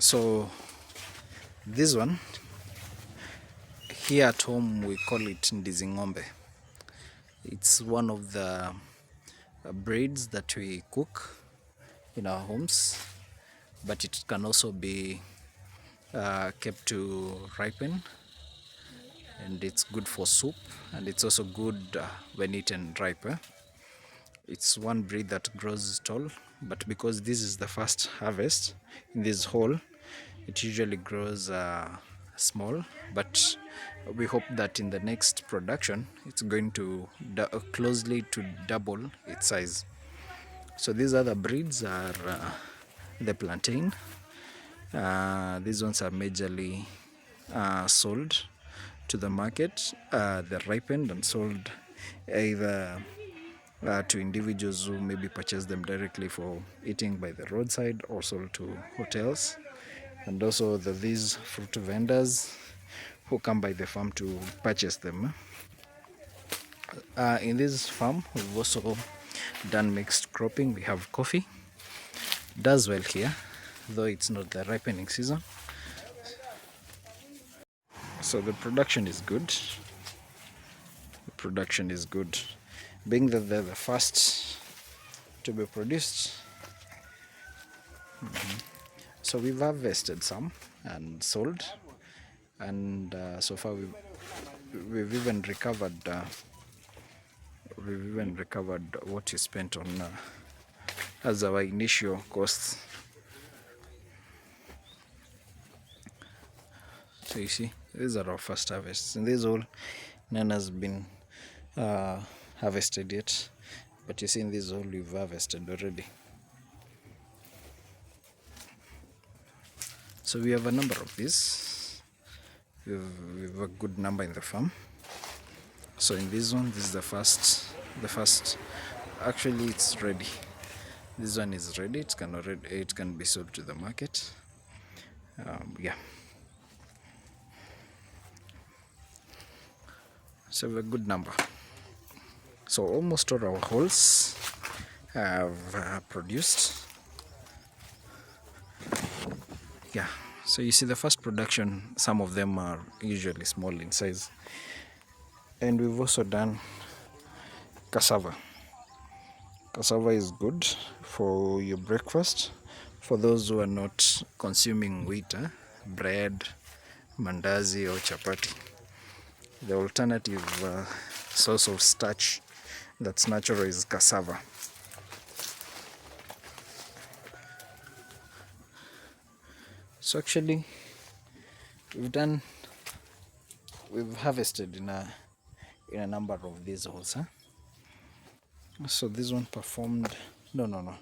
So this one here at home we call it Ndizi Ng'ombe. It's one of the breeds that we cook in our homes, but it can also be kept to ripen, and it's good for soup, and it's also good when eaten ripe. It's one breed that grows tall, but because this is the first harvest in this hole, it usually grows small, but we hope that in the next production it's going to closely to double its size. So these other breeds are the plantain. These ones are majorly sold to the market. They're ripened and sold either to individuals who maybe purchase them directly for eating by the roadside, or sold to hotels, and also these fruit vendors who come by the farm to purchase them. In this farm we've also done mixed cropping. We have coffee, does well here, though it's not the ripening season. So the production is good. Being that they're the first to be produced. So we've harvested some and sold, and so far we've even recovered what we spent on as our initial costs. So you see, these are our first harvests, and this all, none has been harvested yet, but you see in this all we've harvested already. So we have a number of these. We've a good number in the farm. So in this one, this is the first. Actually, it's ready. This one is ready. It can be sold to the market. Yeah. So we have a good number. So almost all our holes have produced. Yeah. So you see the first production, some of them are usually small in size. And we've also done cassava. Cassava is good for your breakfast. For those who are not consuming wheat, bread, mandazi or chapati. The alternative source of starch that's natural is cassava. So actually we've harvested in a number of these holes. So this one performed, no.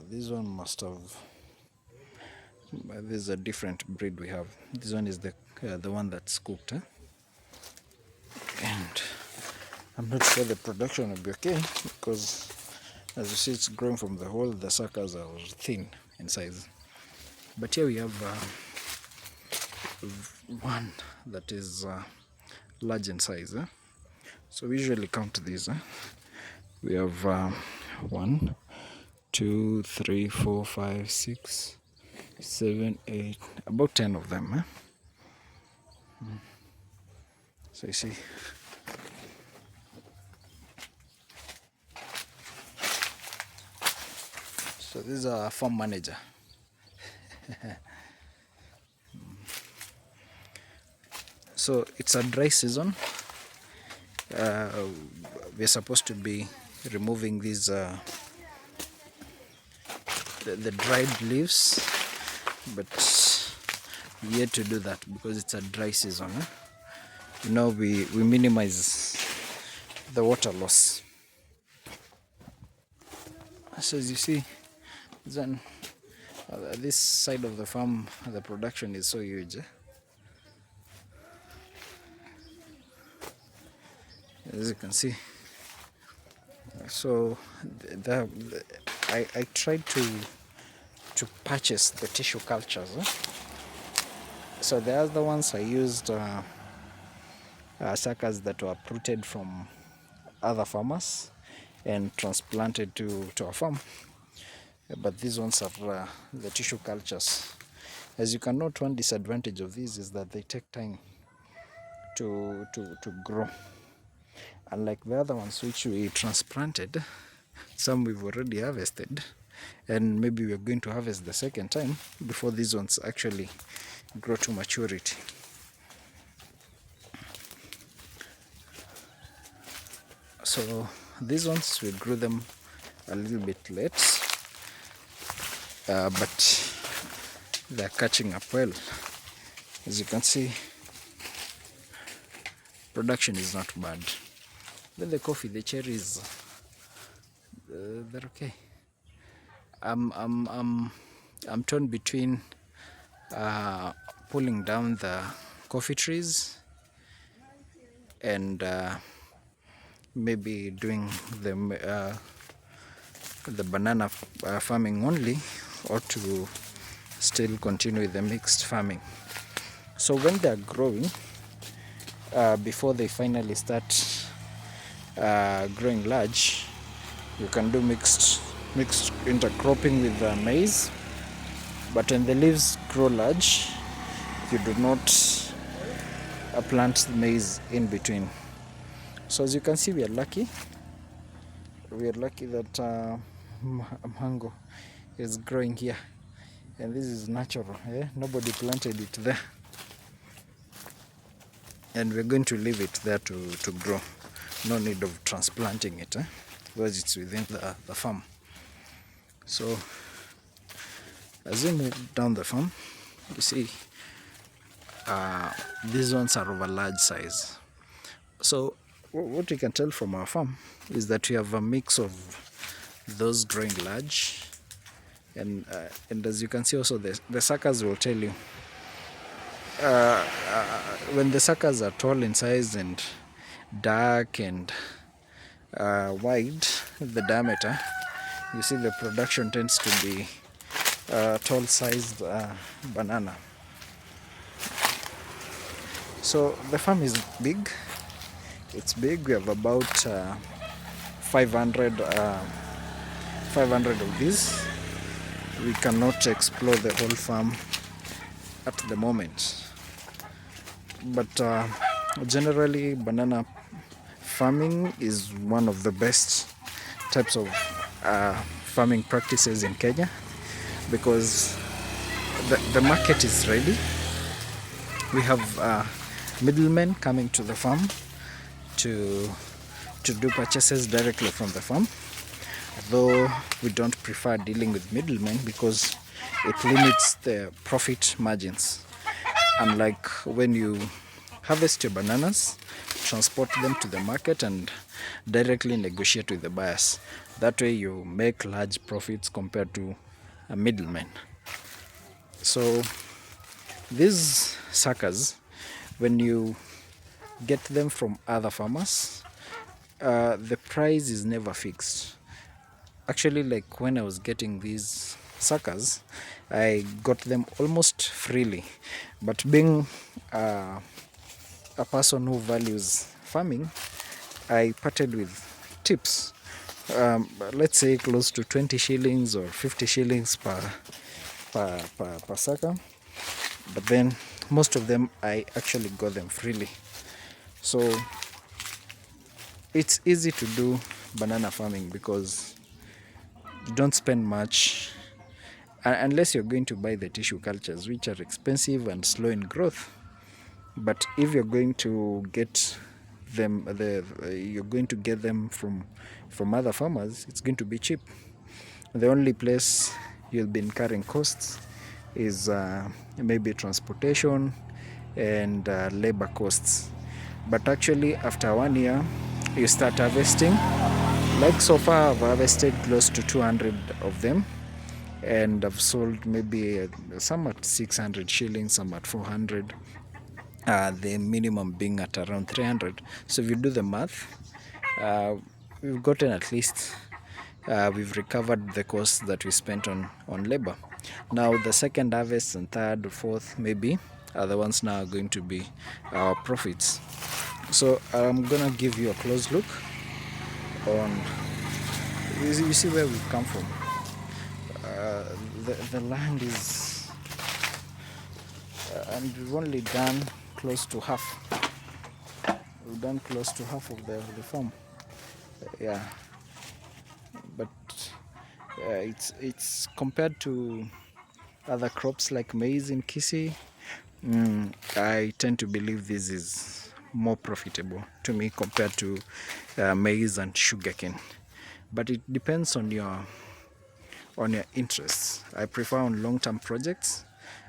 This one must have, this is a different breed we have. This one is the one that's cooked. And I'm not sure the production will be okay, because as you see, it's growing from the hole. The suckers are thin in size. But here we have one that is large in size. So we usually count these. We have 1, 2, 3, 4, 5, 6, 7, 8, about 10 of them. So you see, so this is our farm manager. So it's a dry season. We're supposed to be removing these the dried leaves, but we yet to do that because it's a dry season. You know, we minimize the water loss. So as you see, then this side of the farm, the production is so huge. As you can see. So I tried to purchase the tissue cultures. So the other ones I used suckers that were uprooted from other farmers and transplanted to our farm. but these ones are the tissue cultures. As you can note, one disadvantage of these is that they take time to grow. Unlike the other ones which we transplanted, some we've already harvested, and maybe we're going to harvest the second time before these ones actually grow to maturity. So these ones, we grew them a little bit late, but they're catching up well. As you can see, production is not bad. Then the coffee, the cherries, they're okay. I'm torn between pulling down the coffee trees and maybe doing the banana farming only, or to still continue with the mixed farming. So when they're growing, before they finally start growing large, you can do mixed intercropping with maize. But when the leaves grow large, you do not plant maize in between. So as you can see, we are lucky. We are lucky that mango is growing here, and this is natural. Nobody planted it there, and we're going to leave it there to grow. No need of transplanting it, because it's within the farm. So as we move down the farm, you see these ones are of a large size. So what we can tell from our farm is that we have a mix of those growing large, and as you can see also, the suckers will tell you when the suckers are tall in size and dark and wide, the diameter, you see the production tends to be tall sized banana. So the farm is big. It's big. We have about 500 of these. We cannot explore the whole farm at the moment, but generally banana farming is one of the best types of farming practices in Kenya, because the market is ready. We have middlemen coming to the farm to do purchases directly from the farm, though we don't prefer dealing with middlemen because it limits the profit margins. Unlike when you harvest your bananas, transport them to the market and directly negotiate with the buyers. That way you make large profits compared to a middleman. So these suckers, when you get them from other farmers, the price is never fixed. Actually, like when I was getting these suckers, I got them almost freely. But being a person who values farming, I parted with tips. Let's say close to 20 shillings or 50 shillings per sucker. But then most of them I actually got them freely. So it's easy to do banana farming because you don't spend much unless you're going to buy the tissue cultures, which are expensive and slow in growth. But if you're going to get them, you're going to get them from other farmers, it's going to be cheap. The only place you'll be incurring costs is maybe transportation and labor costs. But actually after 1 year you start harvesting. Like so far I've harvested close to 200 of them, and I've sold maybe some at 600 shillings, some at 400, the minimum being at around 300. So if you do the math, we've gotten at least we've recovered the costs that we spent on labor. Now the second harvest and third or fourth maybe are the ones now going to be our profits. So I'm gonna give you a close look on, you see where we've come from. the land is, and we've only done close to half. We've done close to half of the farm. Yeah, but it's compared to other crops like maize in Kisii. I tend to believe this is more profitable to me compared to maize and sugarcane. But it depends on your interests. I prefer on long-term projects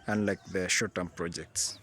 and like the short-term projects.